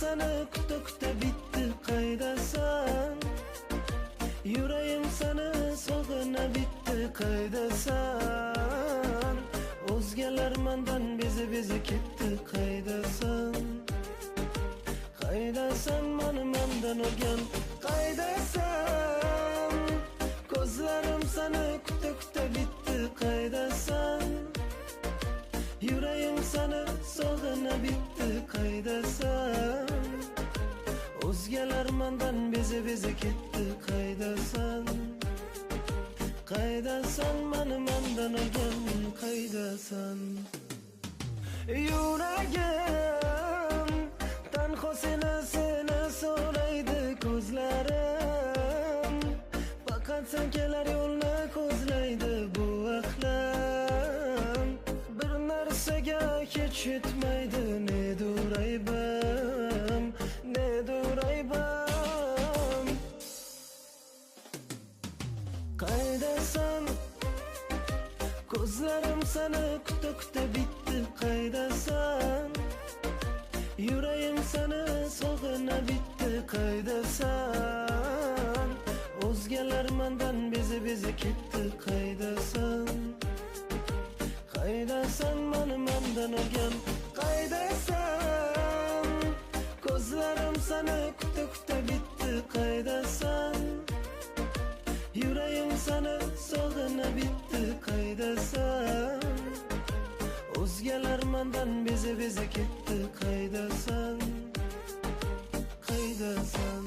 seni kuta kuta bitti qaydasan? Yuragim seni sog'ina bitti qaydasan? O'zgalar mendan bezi ketdi qaydasan? Qaydasan meni mendan o'rgan qaydasan? Ko'zlarim seni kuta kuta bitti qaydasan? Yuragim seni sog'ina bitti qaydasan? O'zgalar mendan bezi ketdi qaydasan? Qaydasan meni mendan o'rgan qaydasan? Yuragim tanho seni so'raydi ko'zlarim, faqat sen kelar yo'lni ko'zlaydi bu ahlam. Bir narsaga hech yetmaydi nedir aybim, nedir aybim? Qaydasan? Ko'zlarim seni kuta kuta bitti qaydasan? Yuragim seni sog'ina bitti qaydasan? O'zgalar mendan bezi ketdi qaydasan? Qaydasan meni mendan o'rgan qaydasan? Ko'zlarim seni kuta kuta bitti qaydasan? Yuragim seni sog'ina bitti qaydasan? O'zgalar mendan bezi ketdi qaydasan? Qaydasan?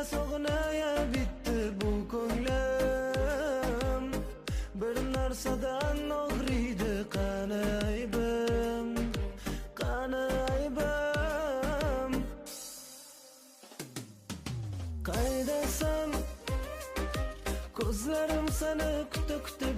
Sog'ina bitti bu ko'nglim, bir narsadan og'riydi qani aybim, qani aybim? Qaydasan? Ko'zlarim seni kuta kuta